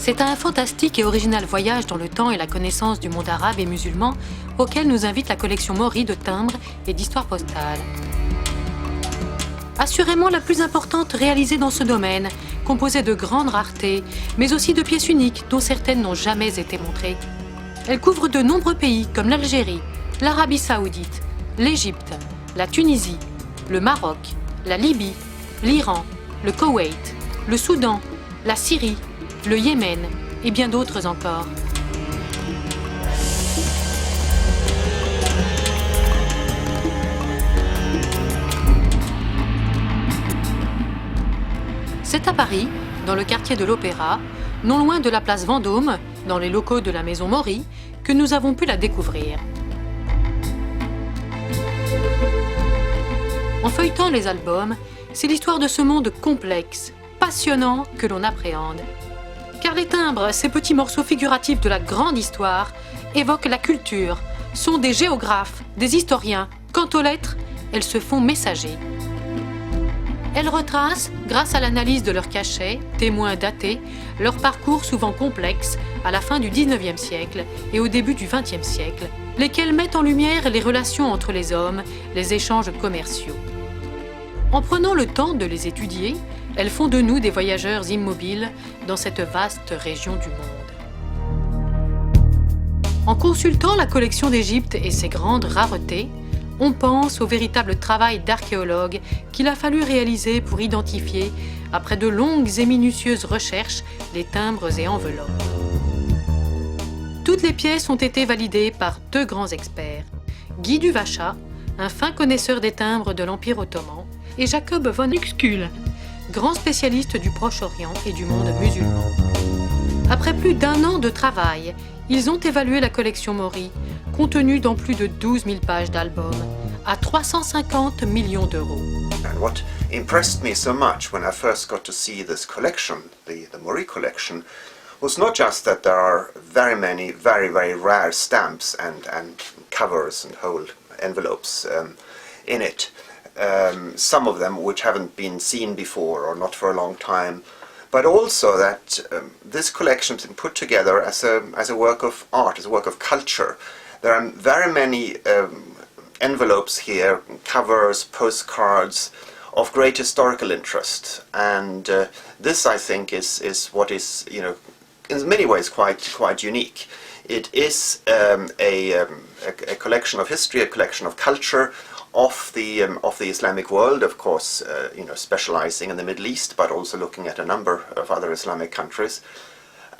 C'est un fantastique et original voyage dans le temps et la connaissance du monde arabe et musulman auquel nous invite la collection Maury de timbres et d'histoires postales. Assurément la plus importante réalisée dans ce domaine, composée de grandes raretés, mais aussi de pièces uniques dont certaines n'ont jamais été montrées. Elle couvre de nombreux pays comme l'Algérie, l'Arabie Saoudite, l'Égypte, la Tunisie, le Maroc, la Libye, l'Iran, le Koweït, le Soudan, la Syrie, le Yémen et bien d'autres encore. C'est à Paris, dans le quartier de l'Opéra, non loin de la place Vendôme, dans les locaux de la maison Maury, que nous avons pu la découvrir. En feuilletant les albums, c'est l'histoire de ce monde complexe, passionnant que l'on appréhende. Car les timbres, ces petits morceaux figuratifs de la grande histoire, évoquent la culture, sont des géographes, des historiens. Quant aux lettres, elles se font messagers. Elles retracent, grâce à l'analyse de leurs cachets, témoins datés, leur parcours souvent complexe à la fin du XIXe siècle et au début du XXe siècle, lesquels mettent en lumière les relations entre les hommes, les échanges commerciaux. En prenant le temps de les étudier, elles font de nous des voyageurs immobiles dans cette vaste région du monde. En consultant la collection d'Égypte et ses grandes raretés, on pense au véritable travail d'archéologue qu'il a fallu réaliser pour identifier, après de longues et minutieuses recherches, les timbres et enveloppes. Toutes les pièces ont été validées par deux grands experts, Guy Duvacha, un fin connaisseur des timbres de l'Empire ottoman, et Jacob von Uexküll, grand spécialiste du Proche-Orient et du monde musulman. Après plus d'un an de travail, ils ont évalué la collection Maury, contenue dans plus de 12 000 pages d'albums, à 350 millions d'euros. And what impressed me so much when I first got to see this collection, the Maury collection, was not just that there are very many very rare stamps and covers and whole envelopes in it, some of them which haven't been seen before or not for a long time, but also that this collection has been put together as a work of art, as a work of culture. There are very many envelopes here, covers, postcards of great historical interest, and this, I think, is what is, you know, in many ways quite unique. It is a collection of history, a collection of culture of the Islamic world, of course, you know, specializing in the Middle East, but also looking at a number of other Islamic countries.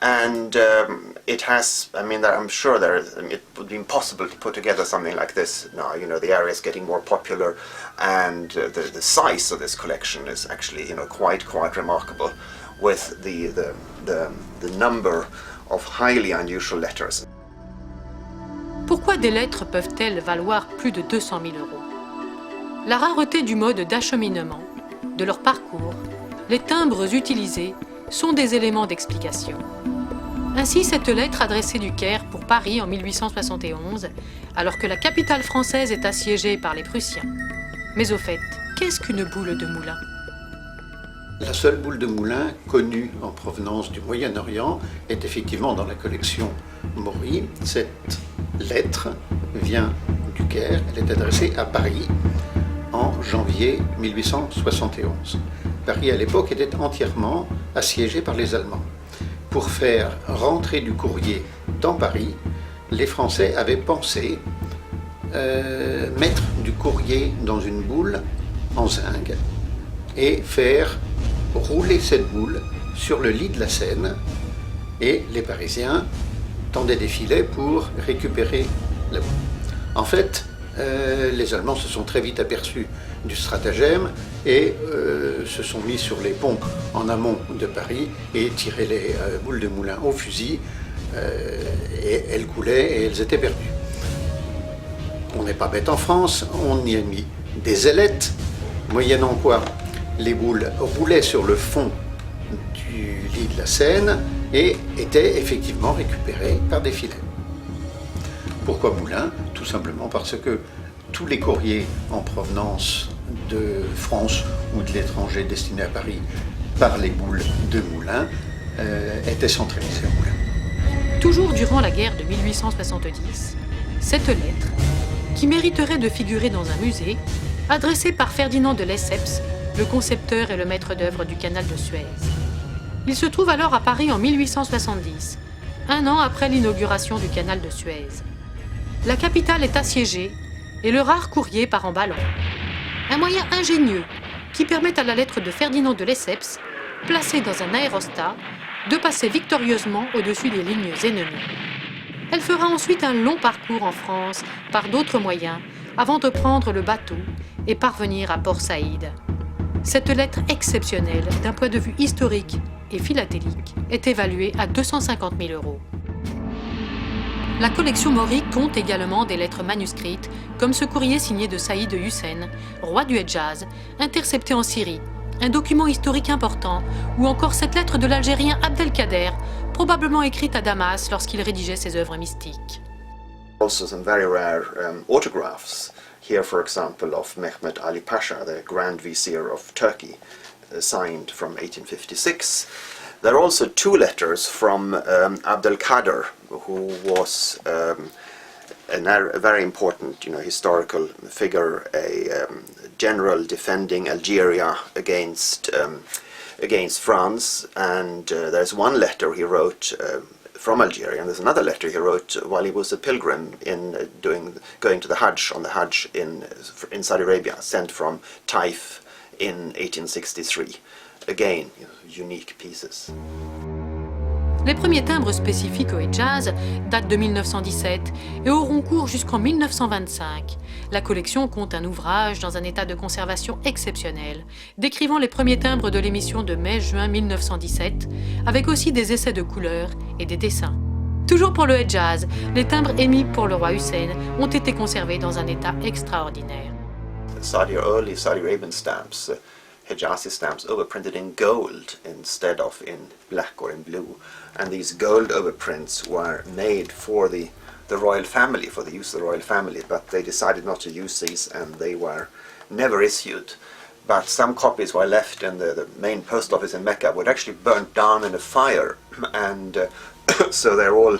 And it has, I mean, I'm sure it would be impossible to put together something like this now. You know, the area is getting more popular, and the size of this collection is actually, you know, quite remarkable, with the number of highly unusual letters. Pourquoi des lettres peuvent-elles valoir plus de 200 000 euros? La rareté du mode d'acheminement, de leur parcours, les timbres utilisés sont des éléments d'explication. Ainsi, cette lettre adressée du Caire pour Paris en 1871, alors que la capitale française est assiégée par les Prussiens. Mais au fait, qu'est-ce qu'une boule de moulin? La seule boule de moulin connue en provenance du Moyen-Orient est effectivement dans la collection Maury. Cette lettre vient du Caire, elle est adressée à Paris en janvier 1871. Paris à l'époque était entièrement assiégé par les Allemands. Pour faire rentrer du courrier dans Paris, les Français avaient pensé mettre du courrier dans une boule en zinc et faire rouler cette boule sur le lit de la Seine, et les Parisiens tendaient des filets pour récupérer la boule. En fait, les Allemands se sont très vite aperçus du stratagème et se sont mis sur les ponts en amont de Paris et tiraient les boules de moulin au fusil, et elles coulaient et elles étaient perdues. On n'est pas bête en France, on y a mis des ailettes, moyennant quoi les boules roulaient sur le fond du lit de la Seine et étaient effectivement récupérées par des filets. Pourquoi moulin? Tout simplement parce que tous les courriers en provenance de France ou de l'étranger destinés à Paris par les boules de moulin était centralisée à Moulins. Toujours durant la guerre de 1870, cette lettre, qui mériterait de figurer dans un musée, adressée par Ferdinand de Lesseps, le concepteur et le maître d'œuvre du canal de Suez. Il se trouve alors à Paris en 1870, un an après l'inauguration du canal de Suez. La capitale est assiégée et le rare courrier part en ballon. Un moyen ingénieux qui permet à la lettre de Ferdinand de Lesseps, placée dans un aérostat, de passer victorieusement au-dessus des lignes ennemies. Elle fera ensuite un long parcours en France par d'autres moyens avant de prendre le bateau et parvenir à Port Saïd. Cette lettre exceptionnelle d'un point de vue historique et philatélique est évaluée à 250 000 €. La collection Maury compte également des lettres manuscrites, comme ce courrier signé de Saïd Hussein, roi du Hedjaz, intercepté en Syrie, un document historique important, ou encore cette lettre de l'Algérien Abdelkader, probablement écrite à Damas lorsqu'il rédigeait ses œuvres mystiques. Also some very rare autographs. Here, for example, of Mehmet Ali Pasha, the Grand Vizier of Turkey, signed from 1856. There are also two letters from Abdelkader, who was a very important, historical figure, a general defending Algeria against France. And there's one letter he wrote from Algeria, and there's another letter he wrote while he was a pilgrim going to the Hajj, on the Hajj in Saudi Arabia, sent from Taif in 1863. Again, unique pieces. Les premiers timbres spécifiques au Hedjaz datent de 1917 et auront cours jusqu'en 1925. La collection compte un ouvrage dans un état de conservation exceptionnel, décrivant les premiers timbres de l'émission de mai-juin 1917, avec aussi des essais de couleurs et des dessins. Toujours pour le Hedjaz, les timbres émis pour le roi Hussein ont été conservés dans un état extraordinaire. Early Saudi Arabian stamps, Hijazi stamps, overprinted in gold instead of in black or in blue. And these gold overprints were made for the royal family, for the use of the royal family, but they decided not to use these and they were never issued. But some copies were left in the main post office in Mecca, were actually burnt down in a fire, and so they're all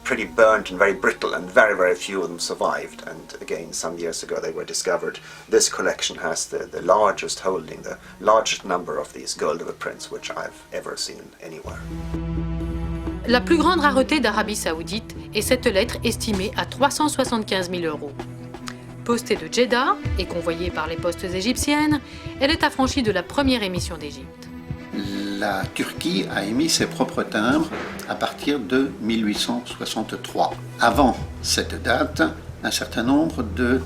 pretty burnt and very brittle, and very, very few of them survived. And again, some years ago they were discovered. This collection has the largest holding, the largest number of these gold overprints which I've ever seen anywhere. La plus grande rareté d'Arabie Saoudite est cette lettre estimée à 375 000 €. Postée de Jeddah et convoyée par les postes égyptiennes, elle est affranchie de la première émission d'Égypte. La Turquie a émis ses propres timbres à partir de 1863. Avant cette date, un certain nombre de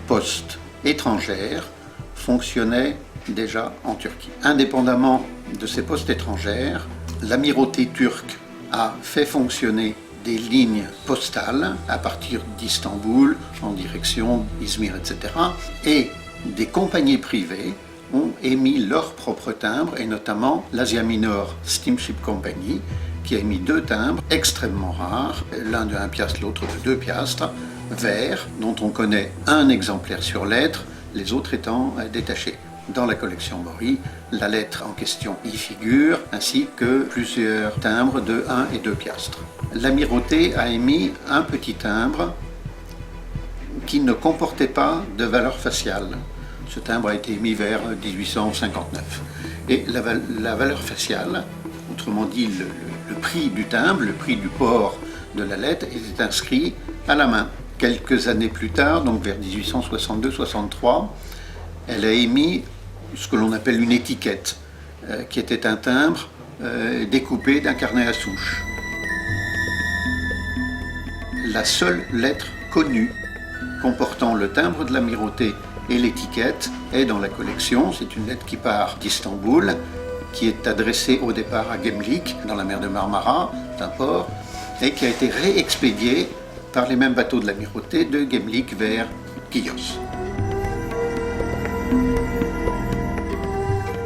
postes étrangères fonctionnaient déjà en Turquie. Indépendamment de ces postes étrangères, l'amirauté turque a fait fonctionner des lignes postales à partir d'Istanbul en direction d'Izmir, etc. Et des compagnies privées ont émis leurs propres timbres, et notamment l'Asia Minor Steamship Company, qui a émis deux timbres extrêmement rares, l'un de 1 piastre, l'autre de 2 piastres, verts, dont on connaît un exemplaire sur lettre, les autres étant détachés. Dans la collection Maury, la lettre en question y figure, ainsi que plusieurs timbres de 1 et 2 piastres. L'amirauté a émis un petit timbre qui ne comportait pas de valeur faciale. Ce timbre a été émis vers 1859. Et la valeur faciale, autrement dit le prix du timbre, le prix du port de la lettre, était inscrit à la main. Quelques années plus tard, donc vers 1862-63, elle a émis ce que l'on appelle une étiquette, qui était un timbre découpé d'un carnet à souche. La seule lettre connue comportant le timbre de l'amirauté et l'étiquette est dans la collection. C'est une lettre qui part d'Istanbul, qui est adressée au départ à Gemlik, dans la mer de Marmara, un port, et qui a été réexpédiée par les mêmes bateaux de l'amirauté de Gemlik vers Chios.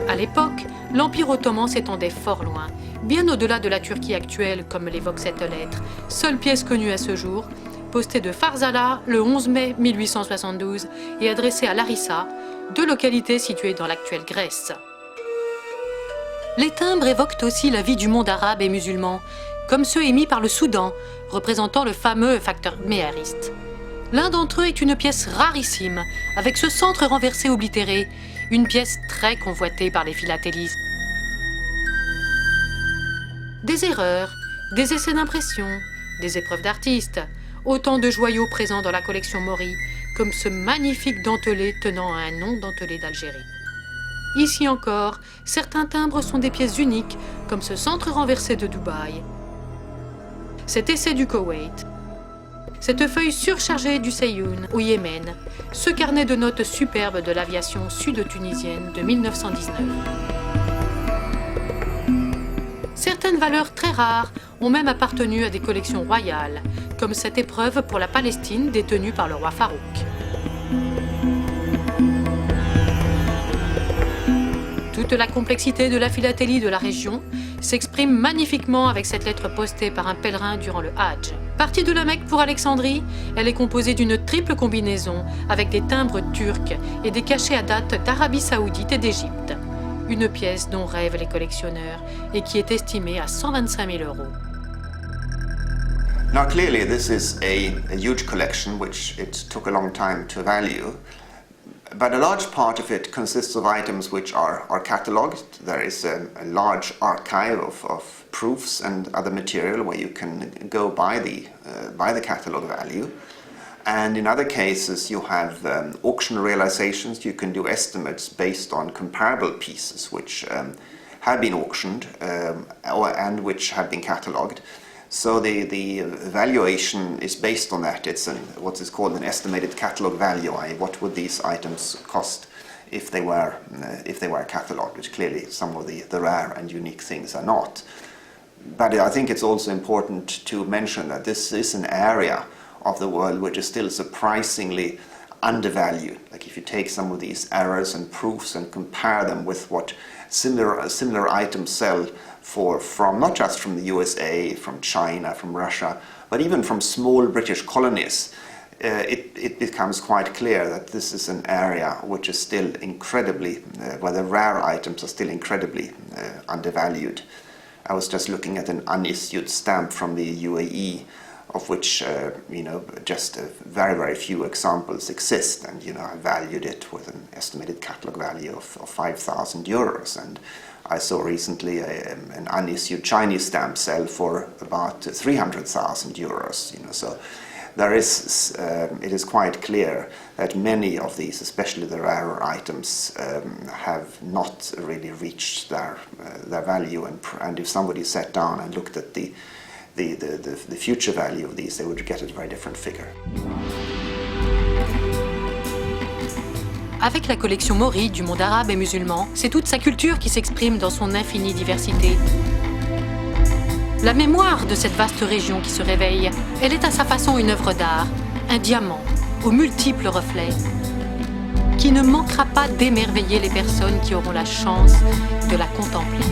À l'époque, l'Empire ottoman s'étendait fort loin, bien au-delà de la Turquie actuelle, comme l'évoque cette lettre, seule pièce connue à ce jour, postée de Farzala le 11 mai 1872 et adressée à Larissa, deux localités situées dans l'actuelle Grèce. Les timbres évoquent aussi la vie du monde arabe et musulman, comme ceux émis par le Soudan, représentant le fameux facteur méhariste. L'un d'entre eux est une pièce rarissime, avec ce centre renversé oblitéré, une pièce très convoitée par les philatélistes. Des erreurs, des essais d'impression, des épreuves d'artistes, autant de joyaux présents dans la collection Maury, comme ce magnifique dentelé tenant un nom dentelé d'Algérie. Ici encore, certains timbres sont des pièces uniques, comme ce centre renversé de Dubaï, cet essai du Koweït, cette feuille surchargée du Seyhoun au Yémen, ce carnet de notes superbe de l'aviation sud-tunisienne de 1919. Certaines valeurs très rares ont même appartenu à des collections royales, comme cette épreuve pour la Palestine détenue par le roi Farouk. Toute la complexité de la philatélie de la région s'exprime magnifiquement avec cette lettre postée par un pèlerin durant le Hadj. Partie de la Mecque pour Alexandrie, elle est composée d'une triple combinaison avec des timbres turcs et des cachets à date d'Arabie Saoudite et d'Égypte. Une pièce dont rêvent les collectionneurs et qui est estimée à 125 000 €. Now clearly this is a huge collection which it took a long time to value. But a large part of it consists of items which are catalogued. There is a large archive of proofs and other material where you can go by the catalogue value. And in other cases you have auction realizations. You can do estimates based on comparable pieces which have been auctioned and which have been catalogued. So the valuation is based on that. It's what is called an estimated catalogue value. What would these items cost if they were catalogued? Which clearly some of the rare and unique things are not. But I think it's also important to mention that this is an area of the world which is still surprisingly undervalued. Like if you take some of these errors and proofs and compare them with what similar items sell from not just from the USA, from China, from Russia, but even from small British colonies, it becomes quite clear that this is an area which is still incredibly, where the rare items are still incredibly undervalued. I was just looking at an unissued stamp from the UAE, of which just very, very few examples exist, and I valued it with an estimated catalogue value of 5,000 euros. And I saw recently an unissued Chinese stamp sell for about 300,000 euros. So there is, it is quite clear that many of these, especially the rarer items, have not really reached their value. And if somebody sat down and looked at the future value of these, they would get a very different figure. Avec la collection Maury du monde arabe et musulman, c'est toute sa culture qui s'exprime dans son infinie diversité. La mémoire de cette vaste région qui se réveille, elle est à sa façon une œuvre d'art, un diamant aux multiples reflets, qui ne manquera pas d'émerveiller les personnes qui auront la chance de la contempler.